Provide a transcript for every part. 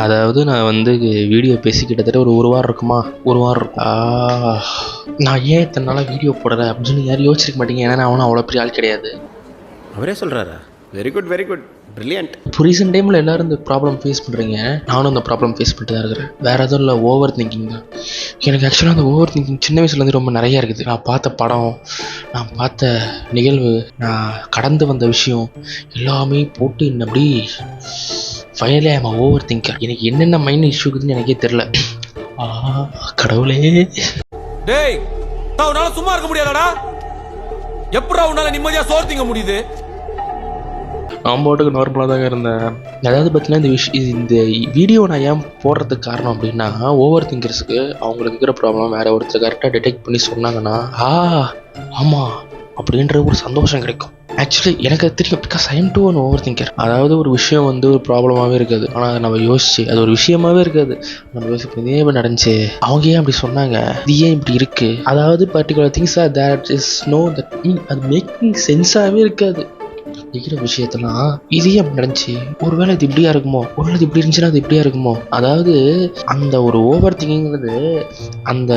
அதாவது நான் வந்து வீடியோ பேசி கிட்டத்தட்ட ஒரு வாரம் இருக்குமா, ஒரு வாரம் இருக்கும். நான் ஏன் இத்தனை நாளாக வீடியோ போடலை அப்படின்னு சொல்லி யாரும் யோசிச்சிருக்க மாட்டீங்க. ஏன்னா அவனும் அவ்வளோ பெரிய ஆள் கிடையாது. அவரே சொல்கிறாரா? Very good very good, brilliant. இப்போ ரீசெண்ட் டைமில் எல்லோரும் இந்த ப்ராப்ளம் ஃபேஸ் பண்ணுறீங்க, நானும் இந்த ப்ராப்ளம் ஃபேஸ் பண்ணிட்டு தான் இருக்கிறேன். வேறு எதுவும் இல்லை, ஓவர் திங்கிங் தான். எனக்கு ஆக்சுவலாக அந்த ஓவர் திங்கிங் சின்ன வயசுலேருந்து ரொம்ப நிறையா இருக்குது. நான் பார்த்த படம், நான் பார்த்த நிகழ்வு, நான் கடந்து வந்த விஷயம் எல்லாமே போட்டு இன்னும் அப்படி finally I am over thinker. எனக்கு என்னென்ன மைண்ட் இஷ்யூ இருக்குதுன்னு எனக்கே தெரில. கடவுளே, டேய் உன்னால சும்மா இருக்க முடியாதடா. எப்படா உன்னால நிம்மதியா சோறு திங்க முடியுது? நான் பாட்டுக்கு நார்மலாக தாங்க இருந்தேன். அதாவது பார்த்தீங்கன்னா இந்த வீடியோ நான் ஏன் போடுறதுக்கு காரணம் அப்படின்னா, ஓவர் திங்கர்ஸுக்கு அவங்களுக்கு இருக்கிற ப்ராப்ளம் வேறு ஒருத்தர் கரெக்டாக டிடெக்ட் பண்ணி சொன்னாங்கன்னா ஆமாம் அப்படின்ற ஒரு சந்தோஷம் கிடைக்கும். ஆக்சுவலி எனக்கு அது தெரியும், because I am to one over thinker. அதாவது ஒரு விஷயம் வந்து ஒரு ப்ராப்ளமாகவே இருக்காது, ஆனால் நம்ம யோசிச்சு அது ஒரு விஷயமாகவே இருக்காது. நம்ம யோசிப்போம், இதே மாதிரி நடந்துச்சு, அவங்க ஏன் அப்படி சொன்னாங்க, இது ஏன் இப்படி இருக்கு, அதாவது particular things are that is know that mean அது மேக்கிங் சென்ஸாகவே இருக்காது. இருக்கிற விஷயத்தெல்லாம் இதே அப்படி நடந்துச்சு, ஒருவேளை இது இப்படியா இருக்குமோ, ஒருவேளை இது இப்படி இருந்துச்சுன்னா அது இப்படியா இருக்குமோ. அதாவது அந்த ஒரு ஓவர் திங்கிங்கிறது அந்த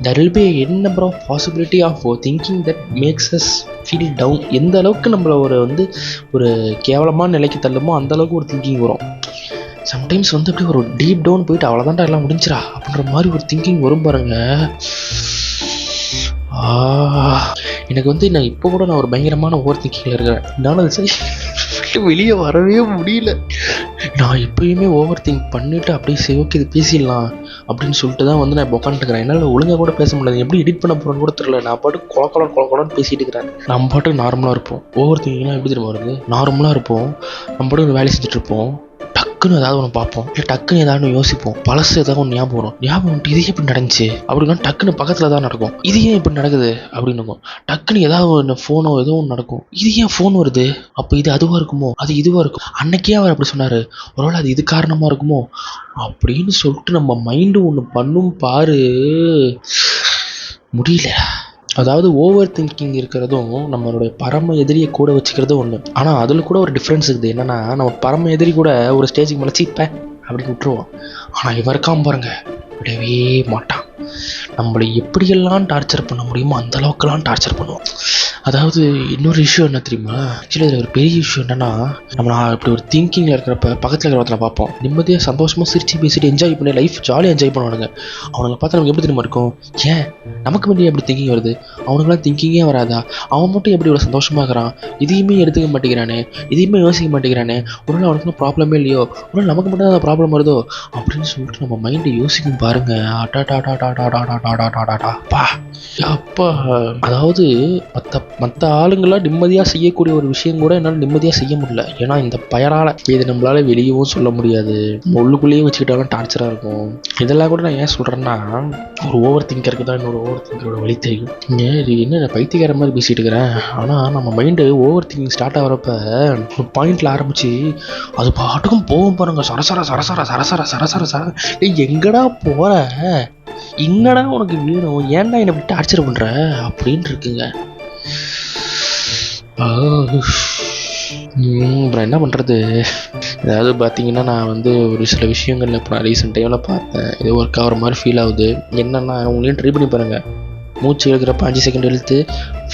there will be a number of possibility of thinking that makes us feel down. எந்த அளவுக்கு நம்மளை ஒரு கேவலமான நிலைக்கு தள்ளுமோ அந்த அளவுக்கு ஒரு திங்கிங் வரும். சம்டைம்ஸ் அப்படி ஒரு டீப் டவுன் போயிட்டு அவ்வளோதான்டா எல்லாம் முடிஞ்சிடா அப்படின்ற மாதிரி ஒரு திங்கிங் வரும் பாருங்க. எனக்கு நான் இப்போ கூட நான் ஒரு பயங்கரமான ஓவர் திங்கிங்கில் இருக்கிறேன். என்னால் அது சரி வெளியே வரவே முடியல. நான் எப்பயுமே ஓவர் திங்க் பண்ணிவிட்டு அப்படியே சரி ஓகே இது பேசிடலாம் அப்படின்னு சொல்லிட்டு தான் நான் இப்போ உட்காந்துட்டுக்கிறேன். என்னால் ஒழுங்காக கூட பேச முடியாது, எப்படி எடிட் பண்ண போகிறேன்னு கூட தெரியல. நான் பாட்டுக்கு கொலக்கொலன்னு பேசிட்டு இருக்கிறேன். நம்ம பாட்டுக்கு நார்மலாக இருப்போம். ஓவர் திங்கிங்லாம் எப்படி தெரியுமா வருது, நார்மலாக இருப்போம், நம்ம பாட்டுக்கு வேலை செஞ்சுட்டு இருப்போம், டக்குன்னு ஏதாவது ஒன்று பார்ப்போம், இல்லை டக்குன்னு ஏதாவது ஒன்று யோசிப்போம், பழசு ஏதாவது ஒன்று ஞாபகம் வந்துட்டு இது எப்படி நடந்துச்சு அப்படின்னா டக்குன்னு பக்கத்தில் தான் நடக்கும், இது ஏன் இப்படி நடக்குது அப்படின்னு. டக்குன்னு ஏதாவது ஒன்று ஃபோனோ ஏதோ ஒன்று நடக்கும், இது ஏன் ஃபோன் வருது, அப்போ இது அதுவாக இருக்குமோ, அது இதுவாக இருக்கும், அன்னைக்கே அவர் அப்படி சொன்னார், ஒருவேளை அது இது காரணமாக இருக்குமோ அப்படின்னு சொல்லிட்டு நம்ம மைண்டு ஒன்று பண்ணும் பாரு, முடியல. அதாவது ஓவர் திங்கிங் இருக்கிறதும் நம்மளுடைய பரம எதிரியை கூட வச்சுக்கிறதும் ஒன்று. ஆனால் அதில் கூட ஒரு டிஃப்ரென்ஸ் இருக்குது. என்னென்னா நம்ம பரம எதிரி கூட ஒரு ஸ்டேஜுக்கு மேலே சீப்பேன் அப்படின்னு விட்டுருவோம். ஆனால் இவன் இருக்காம பாருங்க, விடவே மாட்டான். நம்மளை எப்படியெல்லாம் டார்ச்சர் பண்ண முடியுமோ அந்த அளவுக்குலாம் டார்ச்சர் பண்ணுவோம். அதாவது இன்னொரு இஷ்யூ என்ன தெரியுமா, ஆக்சுவலி இதில் ஒரு பெரிய இஷ்யூ என்னென்னா, நம்ம இப்படி ஒரு திங்கிங்கில் இருக்கிறப்ப பக்கத்தில் இருக்கிற பார்ப்போம், நிம்மதியாக சந்தோஷமாக சிரிச்சு பேசிட்டு என்ஜாய் பண்ணி லைஃப் ஜாலியாக என்ஜாய் பண்ணுவானுங்க. அவனுங்களை பார்த்தா நமக்கு எப்படி தெரியுமா இருக்கும், ஏன் நமக்கு மட்டும் எப்படி திங்கிங் வருது, அவனுக்குலாம் திங்கிங்கே வராதா, அவன் மட்டும் எப்படி இவ்வளோ சந்தோஷமாக இருக்கிறான், இதையுமே எடுத்துக்க மாட்டேங்கிறானே, இதையுமே யோசிக்க மாட்டேங்கிறானே, ஒருவேளை அவனுக்குலாம் ப்ராப்ளமே இல்லையோ, ஒருவேளை நமக்கு மட்டும் தான் ப்ராப்ளம் வருதோ அப்படின்னு சொல்லிட்டு நம்ம மைண்டை யோசிக்கும் பாருங்க. அப்பா, அதாவது மற்ற ஆளுங்களாம் நிம்மதியாக செய்யக்கூடிய ஒரு விஷயம் கூட என்னால் நிம்மதியாக செய்ய முடியல. ஏன்னா இந்த பயனால இது நம்மளால வெளியவும் சொல்ல முடியாது, உள்ளுக்குள்ளேயே வச்சுக்கிட்டாலும் டார்ச்சராக இருக்கும். இதெல்லாம் கூட நான் ஏன் சொல்கிறேன்னா, ஒரு ஓவர் திங்கருக்கு தான் இன்னொரு ஓவர் திங்கரோட வழி தெரியும். இது என்ன பைத்தியக்கார மாதிரி பேசிட்டு இருக்கிறேன், ஆனால் நம்ம மைண்டு ஓவர் திங்கிங் ஸ்டார்ட் ஆகிறப்ப ஒரு பாயிண்டில் ஆரம்பித்து அது பாட்டுக்கும் போகும் பாருங்க, சரசர சரசர சரசர சரசர சர. எங்கடா போகிற, என்னடா உனக்கு வேணும், ஏன்டா என்னை விட்டு டார்ச்சர் பண்ணுற அப்படின்னு இருக்குங்க. அப்புறம் என்ன பண்ணுறது. அதாவது பார்த்தீங்கன்னா நான் ஒரு சில விஷயங்கள்ல இப்போ நான் ரீசெண்ட் டைமில் பார்த்தேன், இது ஒர்க் ஆகிற மாதிரி ஃபீல் ஆகுது. என்னென்னா உங்களையும் ட்ரை பண்ணி பாருங்கள், மூச்சு எழுக்கிறப்ப 5 செகண்ட் இழுத்து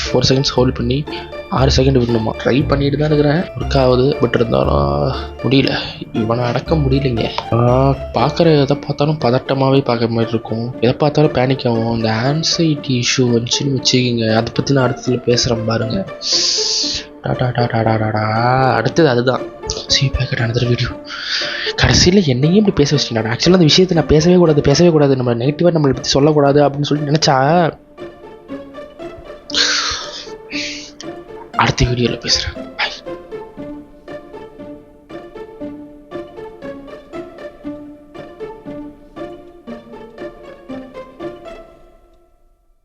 4 செகண்ட்ஸ் ஹோல்ட் பண்ணி 6 செகண்ட் விடணுமா. ட்ரை பண்ணிட்டு தான் இருக்கிறேன், ஒர்க் ஆகுது. பட் இருந்தாலும் முடியல, இவனை அடக்க முடியலைங்க. பார்க்குற எதை பார்த்தாலும் பதட்டமாகவே பார்க்குற மாதிரி இருக்கும், எதை பார்த்தாலும் பேனிக் ஆகும். இந்த ஆன்சைட்டி இஷ்யூ வந்துச்சுன்னு வச்சுக்கிங்க, அதை பற்றி நான் அடுத்ததுல பேசுகிறேன் பாருங்க. அடுத்தது அதுதான் நடந்துற வீடியோ. கடைசியில் என்னையும் இப்படி பேச வச்சுட்டேன். ஆக்சுவலாக அந்த விஷயத்தை நான் பேசவே கூடாது, நம்ம நெகட்டிவாக நம்மளை பற்றி சொல்லக்கூடாது அப்படின்னு சொல்லி நினச்சா அடுத்த வீடியோவில் பேசுகிறேன்.